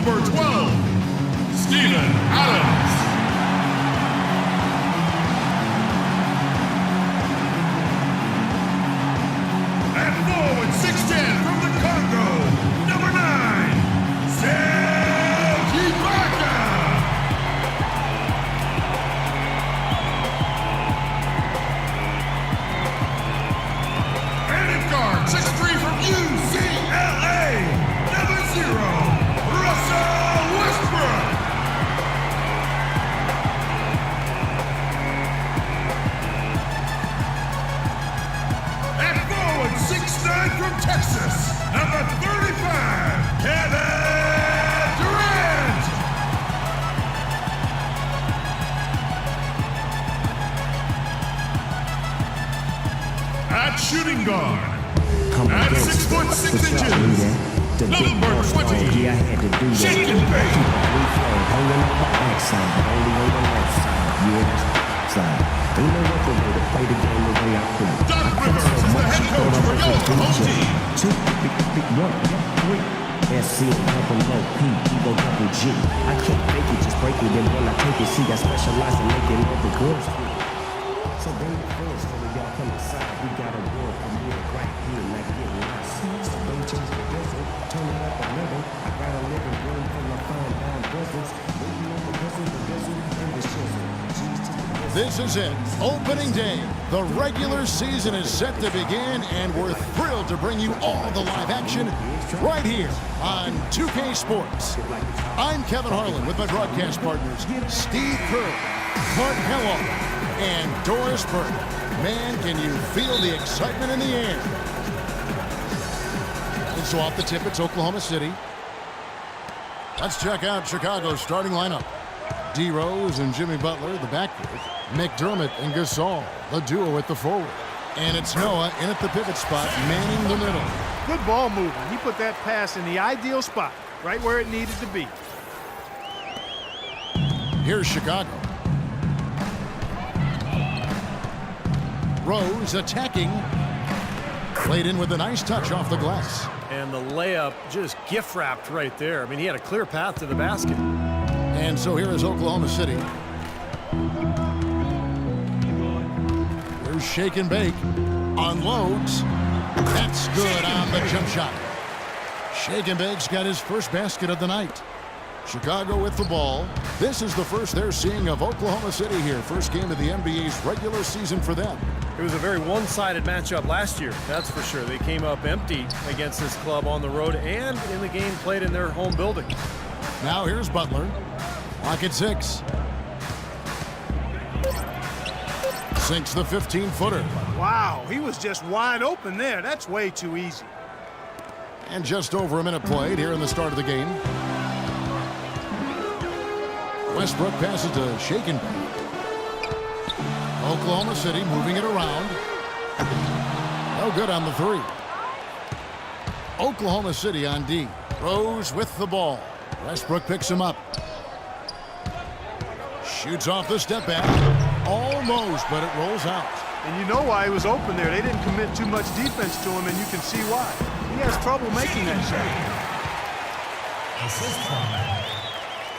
Number 12, Steven Adams. And forward 6'10" from the Congo, number 9, Serge Ibaka. And at guard, 6'3" from UCLA, number 0, Russell Westbrook. And forward 6'9" from Texas, number 35, Kevin Durant. At shooting guard, at 6'6" number 20, Shake and Bake. Doc Rivers is the head coach for your home team. SC, double low, P, Evo, double G. I can't fake it, just break it. And when I take it, see, I specialize in making all the girls free. So bring the first, so when y'all come inside, we got a world from here right here, like getting lost. So don't change the business, turn it up a little. I got a living room full of fine down business. Waiting on the bizzle, and the shizzle. This is it, opening day. The regular season is set to begin, and we're thrilled to bring you all the live action right here on 2K Sports. I'm Kevin Harlan with my broadcast partners, Steve Kerr, Mark Kellogg, and Doris Burke. Man, can you feel the excitement in the air? And so off the tip, it's Oklahoma City. Let's check out Chicago's starting lineup. D. Rose and Jimmy Butler, the backcourt. McDermott and Gasol, the duo at the forward. And it's Noah in at the pivot spot, manning the middle. Good ball movement. He put that pass in the ideal spot, right where it needed to be. Here's Chicago. Rose attacking. Played in with a nice touch off the glass. And the layup just gift wrapped right there. I mean, he had a clear path to the basket. And so here is Oklahoma City. Here's Shake and Bake. Unloads. That's good on the jump shot. Shake and Bake's got his first basket of the night. Chicago with the ball. This is the first they're seeing of Oklahoma City here. First game of the NBA's regular season for them. It was a very one-sided matchup last year, that's for sure. They came up empty against this club on the road and in the game played in their home building. Now here's Butler. Clock at 6. Sinks the 15-footer. Wow, he was just wide open there. That's way too easy. And just over a minute played here in the start of the game. Westbrook passes to Shake and Bake. Oklahoma City moving it around. No good on the 3. Oklahoma City on D. Rose with the ball. Westbrook picks him up. Shoots off the step back. Almost, but it rolls out. And you know why he was open there. They didn't commit too much defense to him, and you can see why. He has trouble making that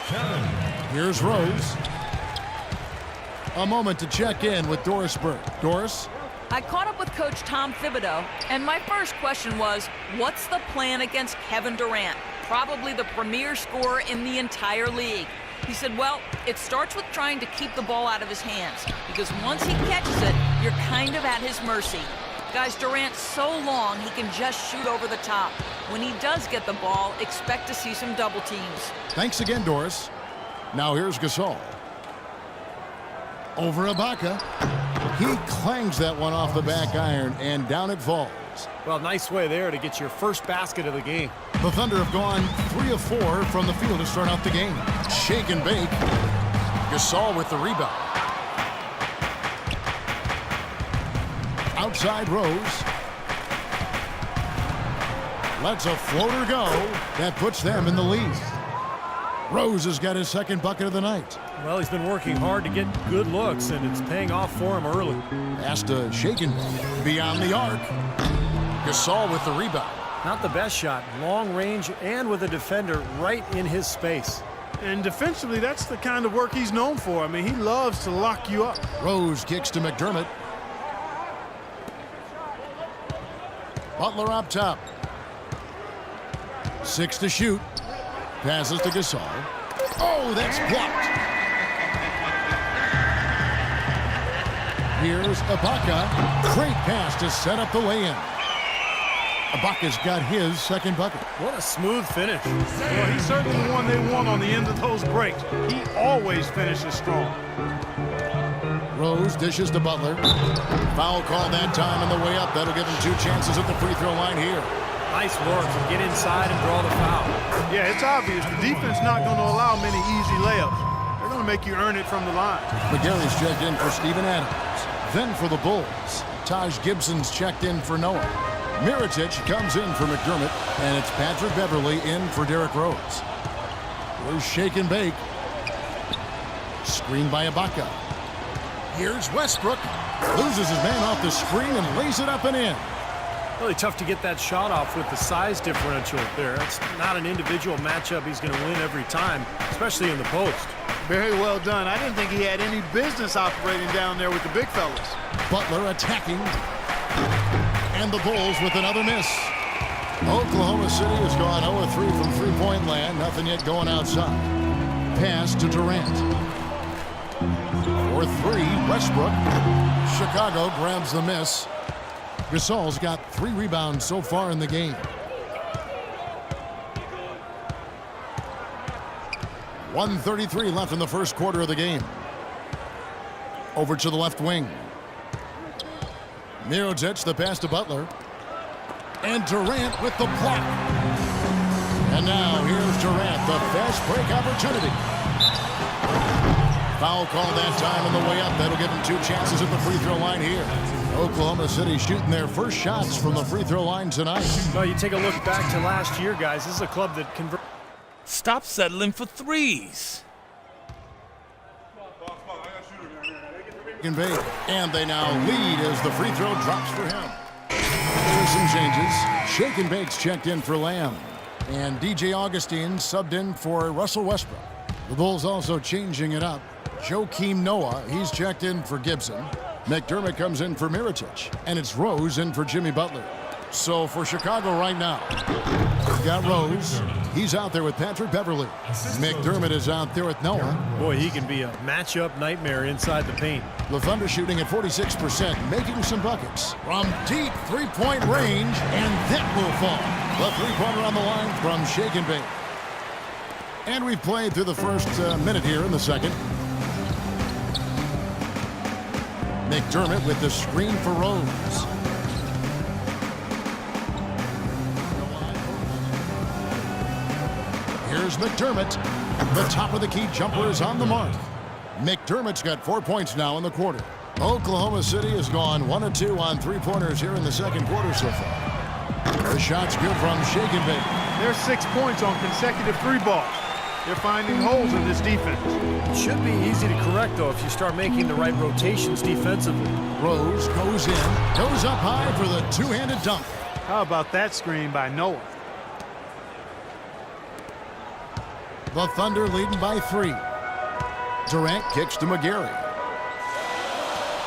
Kevin. Here's Rose. A moment to check in with Doris Burke. Doris? I caught up with Coach Tom Thibodeau, and my first question was, what's the plan against Kevin Durant? Probably the premier scorer in the entire league. He said, well, it starts with trying to keep the ball out of his hands, because once he catches it, you're kind of at his mercy. Guys, Durant's so long, he can just shoot over the top. When he does get the ball, expect to see some double teams. Thanks again, Doris. Now here's Gasol. Over Ibaka. He clangs that one off the back iron, and down it falls. Well, nice way there to get your first basket of the game. The Thunder have gone 3 of 4 from the field to start out the game. Shake and Bake. Gasol with the rebound. Outside Rose. Lets a floater go. That puts them in the lead. Rose has got his second bucket of the night. Well, he's been working hard to get good looks, and it's paying off for him early. Pass to Shake and Bake. Beyond the arc. Gasol with the rebound. Not the best shot. Long range and with a defender right in his space. And defensively, that's the kind of work he's known for. I mean, he loves to lock you up. Rose kicks to McDermott. Butler up top. 6 to shoot. Passes to Gasol. Oh, that's blocked. Here's Ibaka. Great pass to set up the lay-in. Ibaka's got his second bucket. What a smooth finish. Well, he's certainly the one they want on the end of those breaks. He always finishes strong. Rose dishes to Butler. Foul call that time on the way up. That'll give him 2 chances at the free throw line here. Nice work to get inside and draw the foul. Yeah, it's obvious. The defense not going to allow many easy layups. They're going to make you earn it from the line. McGarry's checked in for Steven Adams. Then for the Bulls, Taj Gibson's checked in for Noah. Mirotic comes in for McDermott, and it's Patrick Beverley in for Derrick Rose. Here's shake and bake. Screen by Ibaka. Here's Westbrook. Loses his man off the screen and lays it up and in. Really tough to get that shot off with the size differential there. It's not an individual matchup he's going to win every time, especially in the post. Very well done. I didn't think he had any business operating down there with the big fellas. Butler attacking. And the Bulls with another miss. Oklahoma City has gone 0-3 from three-point land. Nothing yet going outside. Pass to Durant. For 3, Westbrook. Chicago grabs the miss. Gasol's got 3 rebounds so far in the game. 1:33 left in the first quarter of the game. Over to the left wing. Mirotic, the pass to Butler. And Durant with the block. And now here's Durant, the fast break opportunity. Foul call that time on the way up. That'll give him 2 chances at the free throw line here. Oklahoma City shooting their first shots from the free throw line tonight. Well, you take a look back to last year, guys. This is a club that converts. Stop settling for threes. And they now lead as the free throw drops for him. There's some changes. Shake and Bake's checked in for Lamb. And DJ Augustine subbed in for Russell Westbrook. The Bulls also changing it up. Joakim Noah, he's checked in for Gibson. McDermott comes in for Mirotic. And it's Rose in for Jimmy Butler. So for Chicago right now, we've got Rose. He's out there with Patrick Beverley. McDermott is out there with Noah. Boy, he can be a matchup nightmare inside the paint. The Thunder shooting at 46%, making some buckets. From deep three-point range, and that will fall. The three-pointer on the line from Shake and Bake. And we've played through the first minute here in the second. McDermott with the screen for Rose. Here's McDermott. The top of the key jumper is on the mark. McDermott's got 4 points now in the quarter. Oklahoma City has gone 1 of 2 on three-pointers here in the second quarter so far. The shot's good from Shake and Bake. There's 6 points on consecutive 3 balls. They're finding holes in this defense. It should be easy to correct, though, if you start making the right rotations defensively. Rose goes in, goes up high for the two-handed dunk. How about that screen by Noah? The Thunder leading by 3. Durant kicks to McGarry.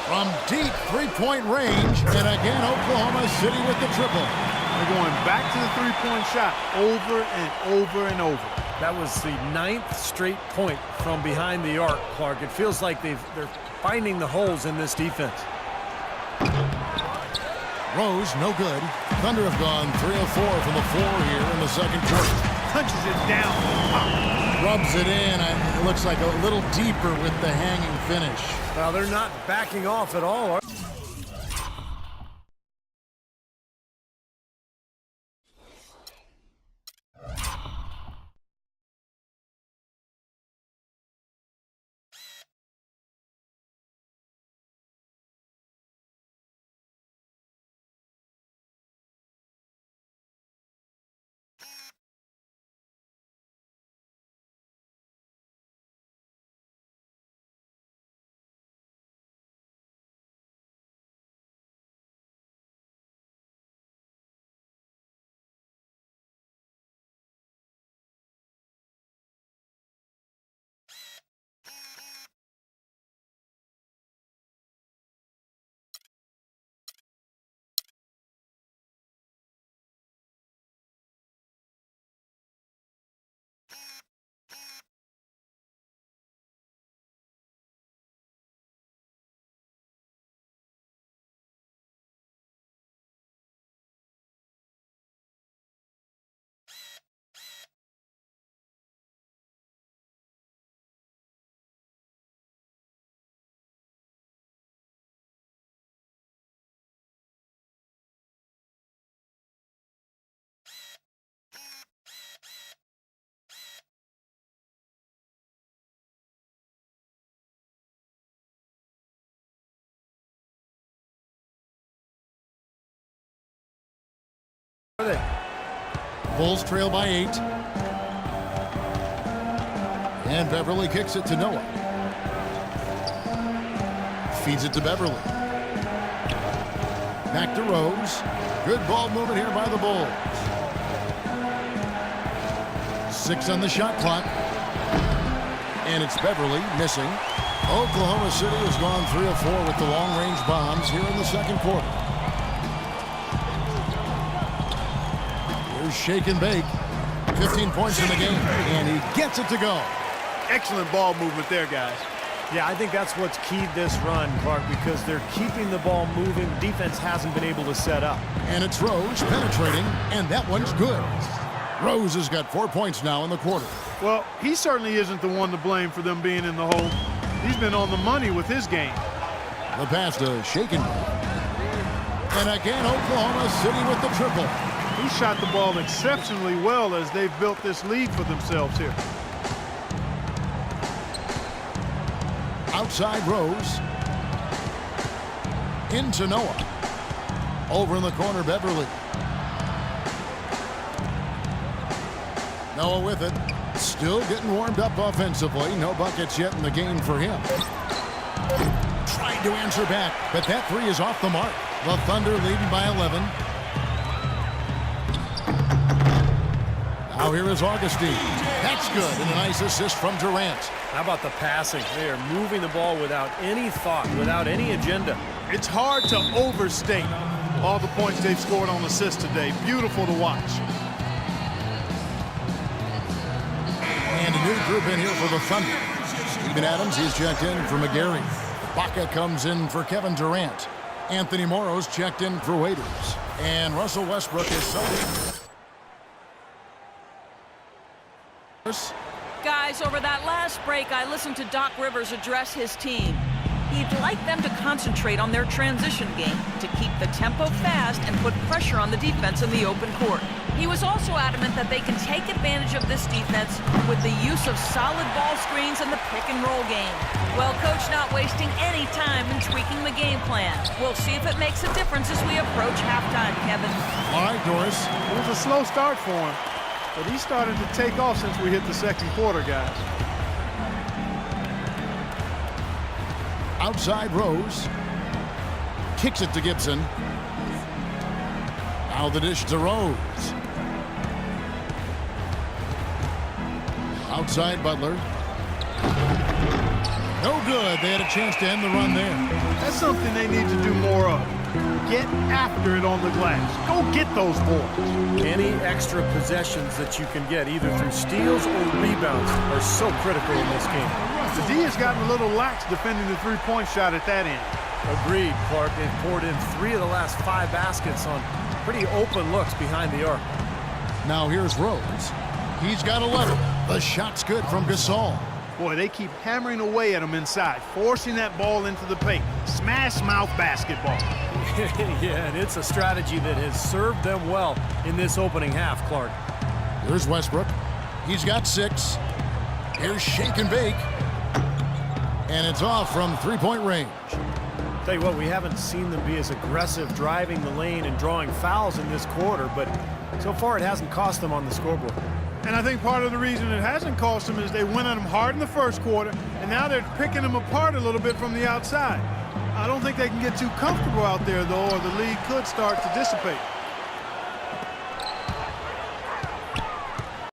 From deep three-point range, and again Oklahoma City with the triple. They're going back to the three-point shot over and over and over. That was the 9th straight point from behind the arc, Clark. It feels like they're finding the holes in this defense. Rose, no good. Thunder have gone 3 of 4 from the floor here in the second quarter. Punches it down. Rubs it in. It looks like a little deeper with the hanging finish. Well, they're not backing off at all. Bulls trail by 8. And Beverly kicks it to Noah. Feeds it to Beverly. Back to Rose. Good ball movement here by the Bulls. 6 on the shot clock. And it's Beverly missing. Oklahoma City has gone 3 of 4 with the long-range bombs here in the second quarter. Here's shake and bake. 15 points in the game, and he gets it to go. Excellent ball movement there, guys. Yeah, I think that's what's keyed this run, Clark, because they're keeping the ball moving. The defense hasn't been able to set up. And it's Rose penetrating, and that one's good. Rose has got 4 points now in the quarter. Well, he certainly isn't the one to blame for them being in the hole. He's been on the money with his game. The pass to Shaken. And again, Oklahoma City with the triple. He shot the ball exceptionally well as they've built this lead for themselves here. Outside Rose. Into Noah. Over in the corner, Beverly. Noah with it. Still getting warmed up offensively. No buckets yet in the game for him. Tried to answer back, but that 3 is off the mark. The Thunder leading by 11. Now here is Augustine. That's good, and a nice assist from Durant. How about the passing? They are moving the ball without any thought, without any agenda. It's hard to overstate all the points they've scored on assists today. Beautiful to watch. And a new group in here for the Thunder. Steven Adams, he's checked in for McGarry. Baca comes in for Kevin Durant. Anthony Morrow's checked in for Waiters. And Russell Westbrook is subbing. Guys, over that last break, I listened to Doc Rivers address his team. He'd like them to concentrate on their transition game, to keep the tempo fast and put pressure on the defense in the open court. He was also adamant that they can take advantage of this defense with the use of solid ball screens and the pick-and-roll game. Well, Coach not wasting any time in tweaking the game plan. We'll see if it makes a difference as we approach halftime, Kevin. All right, Doris. It was a slow start for him, but he started to take off since we hit the second quarter, guys. Outside Rose. Kicks it to Gibson. Now the dish to Rose. Outside Butler. No good. They had a chance to end the run there. That's something they need to do more of. Get after it on the glass. Go get those boards. Any extra possessions that you can get, either through steals or rebounds, are so critical in this game. The D has gotten a little lax defending the three-point shot at that end. Agreed, Clark. They've poured in 3 of the last 5 baskets on pretty open looks behind the arc. Now here's Rose. He's got 11. The shot's good from Gasol. Boy, they keep hammering away at him inside, forcing that ball into the paint. Smash mouth basketball. Yeah, and it's a strategy that has served them well in this opening half, Clark. Here's Westbrook. He's got 6. Here's shake and bake. And it's off from 3-point range. Tell you what, we haven't seen them be as aggressive driving the lane and drawing fouls in this quarter, but so far it hasn't cost them on the scoreboard. And I think part of the reason it hasn't cost them is they went at them hard in the first quarter, and now they're picking them apart a little bit from the outside. I don't think they can get too comfortable out there, though, or the lead could start to dissipate.